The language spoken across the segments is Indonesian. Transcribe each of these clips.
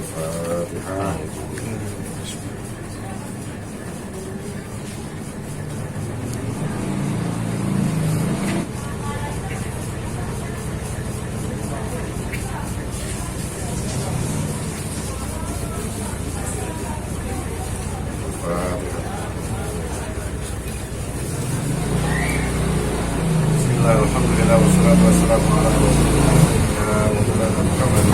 Al-Fatihah. Alhamdulillah wassalatu wassalamu ala rasulillah wa maulana Muhammad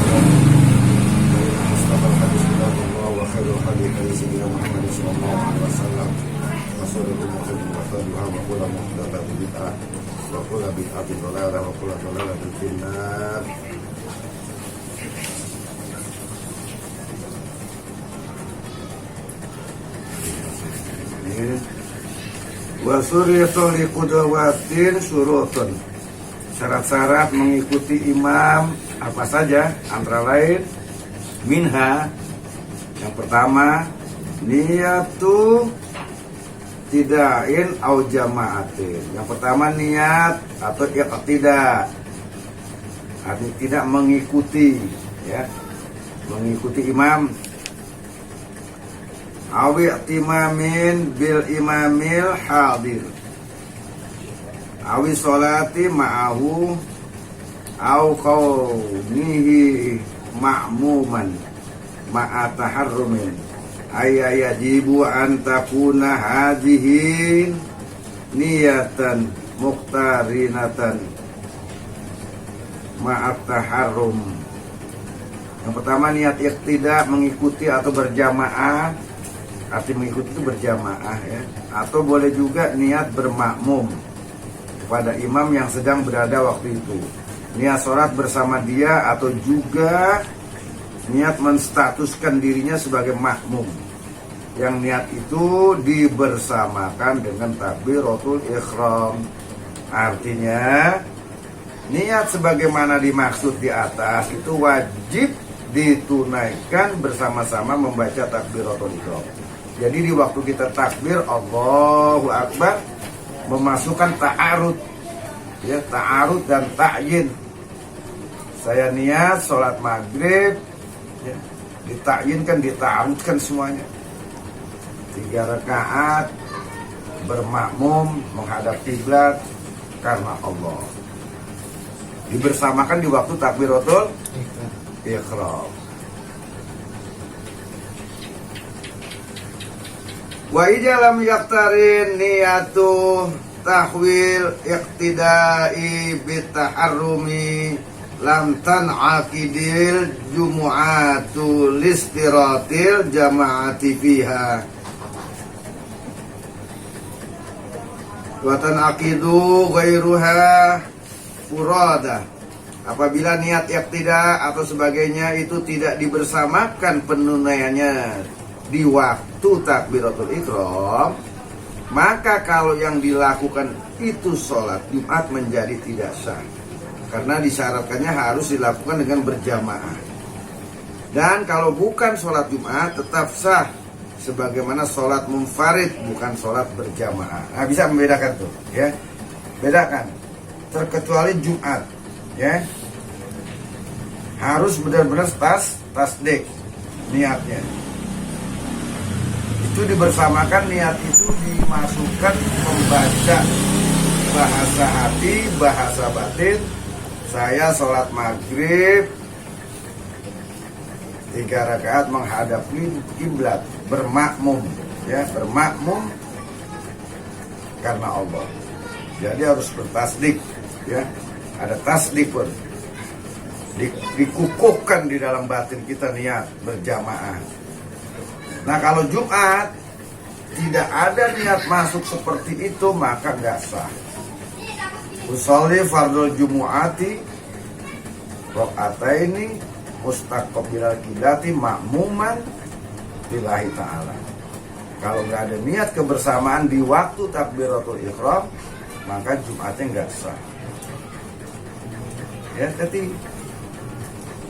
Mustafa al-hadis kitabullah wa khairul hadi hadi sayyidina Muhammad sallallahu alaihi wasallam wa sharrul umuri muhdatsaatuha wa kullu muhdatsatin bid'ah wa kullu bid'atin dhalalah wa kullu dhalalatin finnar. Wa suriyatul liqudawatin surutun. Syarat-syarat mengikuti imam apa saja? Antara lain minha, yang pertama niyatu tidain au jamaatin. Yang pertama niat atau iqtidah, artinya tidak mengikuti, ya, mengikuti imam. Awi timamin bil imamil hadir, awi sholati ma'ahu au kaunihi ma'muman ma'a taharrumin ayya yajibu an takuna hadhihi niyatan muqtarinatan ma'a taharrum. Yang pertama niat iqtidah, mengikuti atau berjamaah. Arti mengikuti itu berjamaah, ya. Atau boleh juga niat bermakmum pada imam yang sedang berada waktu itu. Niat sholat bersama dia atau juga niat menstatuskan dirinya sebagai makmum. Yang niat itu dibersamakan dengan takbiratul ihram. Artinya niat sebagaimana dimaksud di atas itu wajib ditunaikan bersama-sama membaca takbiratul ihram. Jadi di waktu kita takbir Allahu Akbar memasukkan ta'arud, ya, ta'arud dan ta'yin. Saya niat sholat maghrib, ya, ditakyinkan, dita'arudkan semuanya. 3 rakaat bermakmum menghadap kiblat karena Allah. Dibersamakan di waktu takbiratul ihram. Wa ijalam yaktarin niyatu tahwil iqtidai bitaharrumi lam tan'aqidil jumu'atu listiratil jama'ati fiha wa tan'aqidu ghairuha furada. Apabila niat iqtida atau sebagainya itu tidak dibersamakan penunaiannya di waktu takbiratul ihram, maka kalau yang dilakukan itu sholat Jumat menjadi tidak sah, karena disyaratkannya harus dilakukan dengan berjamaah. Dan kalau bukan sholat Jumat tetap sah sebagaimana sholat munfarid, bukan sholat berjamaah. Nah, bisa membedakan tuh, ya, bedakan. Terkecuali Jumat, ya, harus benar-benar tasdik niatnya. Itu dibersamakan, niat itu dimasukkan membaca bahasa hati, bahasa batin. Saya sholat maghrib 3 rakaat menghadap kiblat, bermakmum, ya, bermakmum karena Allah. Jadi harus bertasdik, ya, ada tasdik pun, dikukuhkan di dalam batin kita niat berjamaah. Nah, kalau Jumat tidak ada niat masuk seperti itu, maka nggak sah. Usolli fardul jumu'ati rakaataini mustaqbilal qiblati ma'muman lillahi ta'ala. Kalau nggak ada niat kebersamaan di waktu takbiratul ihram, maka Jumatnya nggak sah. Ya, jadi,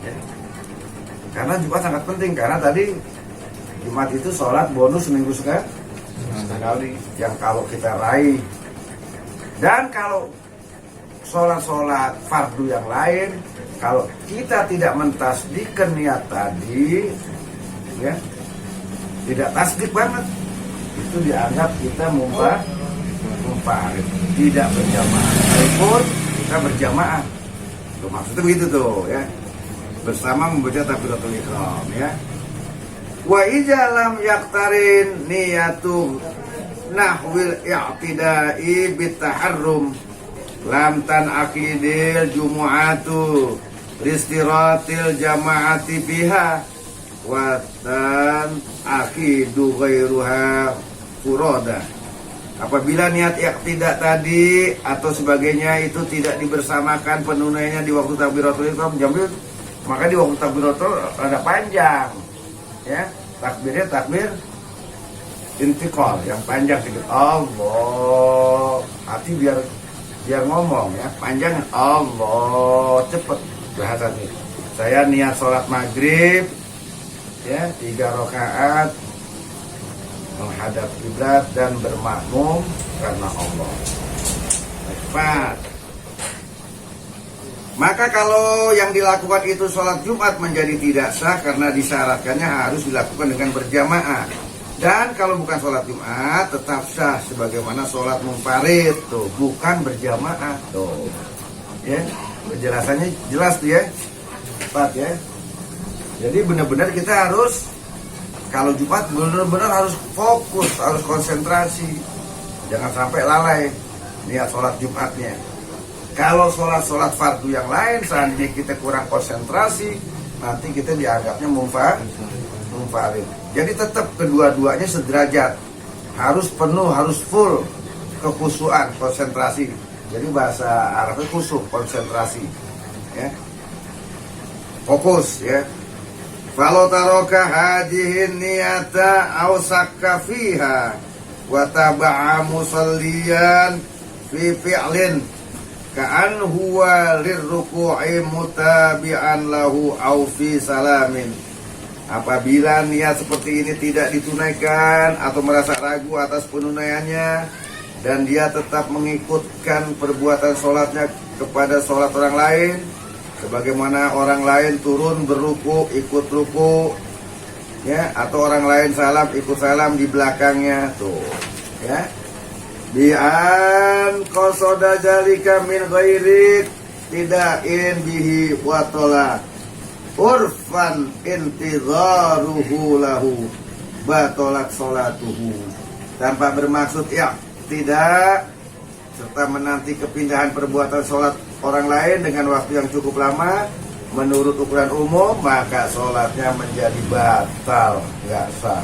ya. Karena Jumat sangat penting, karena tadi Jumat itu sholat bonus seminggu sekali yang kalau kita raih. Dan kalau sholat fardu yang lain, kalau kita tidak mentasdikkan niat tadi, ya, tidak tasdik banget, itu dianggap kita mumparid, tidak berjamaah. Walaupun kita berjamaah, tuh, maksudnya begitu tuh, ya, bersama membaca takbiratul ihram, ya. Wa ijalam yaktarin niyatu nahwil i'tidai bitaharrum lam tan akidil jumu'atu ristiratil jama'ati biha wa tan akidu ghairuha furoda. Apabila niat i'tidak tadi atau sebagainya itu tidak dibersamakan penunaiannya di waktu takbiratul ihram, maka di waktu takbiratul ada panjang, ya, takbirnya takbir intiqal yang panjang sedikit. Allah, hati biar ngomong, ya, panjang. Allah, cepet bahasanya. Saya niat sholat maghrib, ya, 3 rakaat menghadap kiblat dan bermakmum karena Allah. Cepat. Maka kalau yang dilakukan itu sholat Jumat menjadi tidak sah karena disyaratkannya harus dilakukan dengan berjamaah. Dan kalau bukan sholat Jumat tetap sah sebagaimana sholat munfarid, tuh, bukan berjamaah, tuh, ya, penjelasannya jelas tuh, ya, tepat, ya. Jadi benar-benar kita harus, kalau Jumat benar-benar harus fokus, harus konsentrasi, jangan sampai lalai niat sholat Jumatnya. Kalau sholat fardu yang lain, seandainya kita kurang konsentrasi, nanti kita dianggapnya munfarid. Jadi tetap kedua-duanya sederajat, harus penuh, harus full kekhusyuan, konsentrasi. Jadi bahasa Arabnya khusyuk, konsentrasi, ya, fokus, ya. Falau taroka hadihin niyata aw sakka fiha wa taba'a musalliyan fi fi'lin ka'an huwa lirruku'i mutabi'an lahu aw fi salamin. Apabila niat seperti ini tidak ditunaikan atau merasa ragu atas penunaiannya dan dia tetap mengikutkan perbuatan sholatnya kepada sholat orang lain, sebagaimana orang lain turun berruku ikut ruku, ya, atau orang lain salam ikut salam di belakangnya, tuh, ya, bi'an qasoda jalika min ghairi tida'in bihi wa tolak urfan intidharuhu lahu batolat sholatuhu, tanpa bermaksud ya tidak serta menanti kepindahan perbuatan sholat orang lain dengan waktu yang cukup lama menurut ukuran umum, maka sholatnya menjadi batal, nggak sah.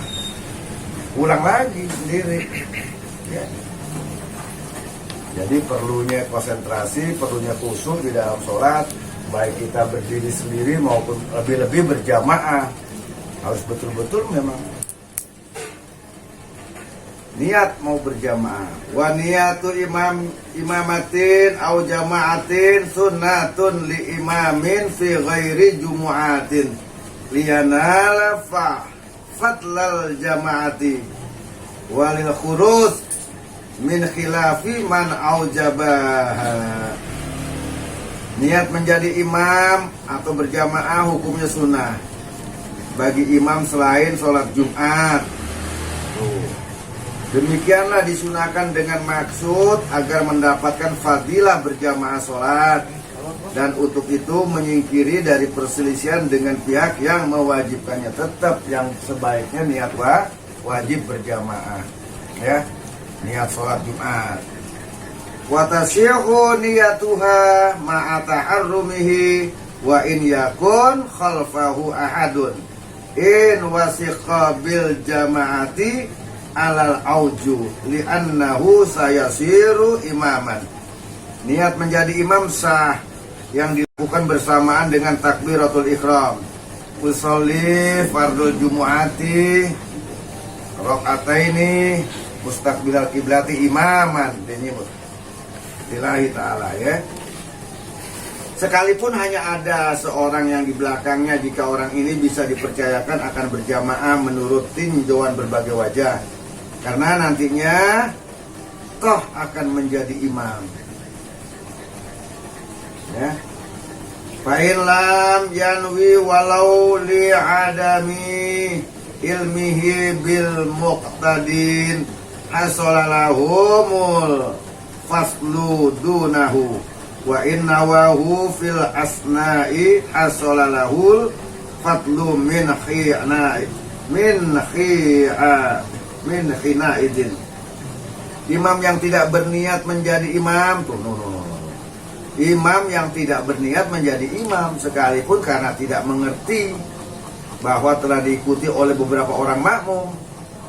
Ulang lagi sendiri, ya. Jadi perlunya konsentrasi, perlunya khusyuk di dalam sholat, baik kita berdiri sendiri maupun lebih-lebih berjamaah. Harus betul-betul memang niat mau berjamaah. Wa niyatu imamatin au jama'atin sunnatun li imamin fi ghairi jumu'atin liyanala fadlal jama'ati walil khurus min khilafi man aujabaha. Niat menjadi imam atau berjamaah hukumnya sunnah bagi imam selain sholat Jumat. Demikianlah disunahkan dengan maksud agar mendapatkan fadilah berjamaah sholat, dan untuk itu menyingkiri dari perselisihan dengan pihak yang mewajibkannya. Tetap yang sebaiknya niat wajib berjamaah, ya, niat sholat Jumat. Wa tasyihu niyatuha ma'a taharrumihi wa in yakun khalfahu ahadun in wasiqa bil jama'ati alal auju li'annahu sayasiru imaman. Niat menjadi imam sah yang dilakukan bersamaan dengan takbiratul ihram. Usolli fardul jumu'ati rakaataini mustaqbilal kiblati imaman lillahi ta'ala, ya. Sekalipun hanya ada seorang yang di belakangnya, jika orang ini bisa dipercayakan akan berjamaah menurut tinjauan berbagai wajah, karena nantinya toh akan menjadi imam. Ya. Fa'in lam yanwi walau li adami ilmihi bil muqtadin hasolalahumul faslu dunahu wa innawahu fil asna'i hasolalahul fatlu min khinaidin. Imam yang tidak berniat menjadi imam Imam yang tidak berniat menjadi imam sekalipun karena tidak mengerti bahwa telah diikuti oleh beberapa orang makmum,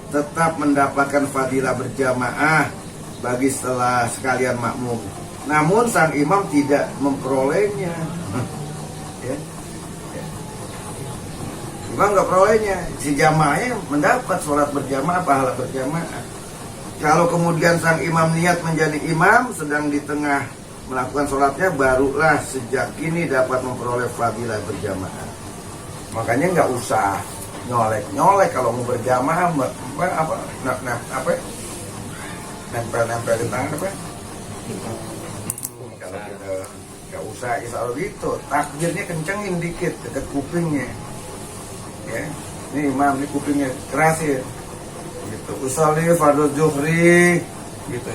tetap mendapatkan fadilah berjamaah bagi setelah sekalian makmum. Namun sang imam tidak memperolehnya. Ya. Imam nggak perolehnya, si jamaahnya mendapat sholat berjamaah, pahala berjamaah. Kalau kemudian sang imam niat menjadi imam, sedang di tengah melakukan sholatnya, barulah sejak kini dapat memperoleh fadilah berjamaah. Makanya nggak usah nyolek kalau mau berjamaah nempel di tangan apa? Kalau kita nggak usah isal gitu, takbirnya kencengin dikit dekat kupingnya. Ya, ini imam, ini kupingnya kerasin. Gitu. Usolli fardhu zuhri, gitu.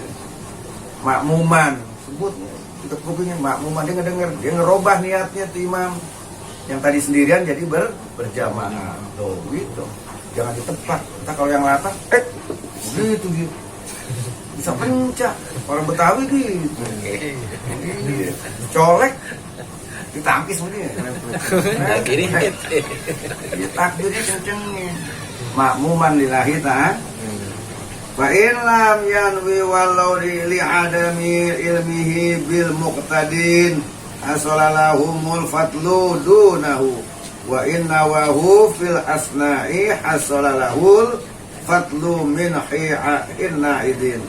Makmuman, sebut dekat kupingnya makmuman, dia ngedenger, dia ngerubah niatnya tuh imam. Yang tadi sendirian jadi berjamaah. Tuh, gitu. Jangan ditepak. Entah kalau yang latah, gitu. Bisa pencak. Orang Betawi gitu. Colek, ditangkis dia. Takbirnya kencengin. Makmuman lillahi ta'ala. Fa in lam yanwi walau li adami ilmihi bil muqtadin hasalalahumul fatlu dunahu wa inna wahu fil asna'i hasalalahul fatlu min khinaidin.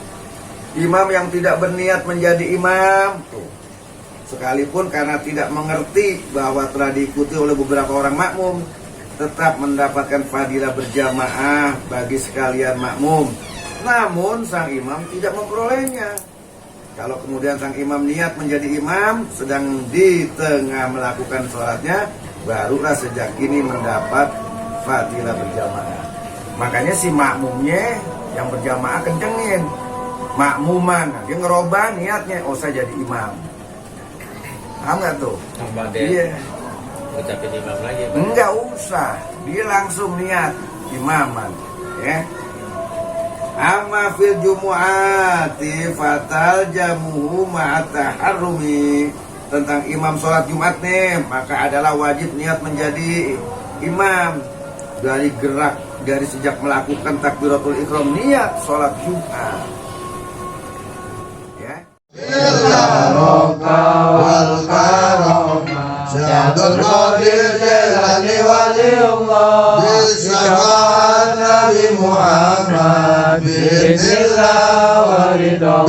Imam yang tidak berniat menjadi imam sekalipun karena tidak mengerti bahwa telah diikuti oleh beberapa orang makmum, tetap mendapatkan fadilah berjamaah bagi sekalian makmum. Namun sang imam tidak memperolehnya. Kalau kemudian sang imam niat menjadi imam, sedang di tengah melakukan sholatnya, barulah sejak kini mendapat fadilah berjamaah. Makanya si makmumnya yang berjamaah kencengin. Makmuman, dia ngerubah niatnya, oh saya jadi imam. Paham nggak tuh? Iya. Ucapin imam lagi. Enggak usah, dia langsung niat imaman, ya. Amma fil jumu'ati fatal jamuhu ma'ataharrumi. Tentang imam sholat Jumat nih, maka adalah wajib niat menjadi imam. Dari gerak, dari sejak melakukan takbiratul ihram, niat sholat Jumat. Ya. wal karomah Syabdul Qadir Jailani Waliullah Bismillah Nabi Muhammad Bismillah Walidah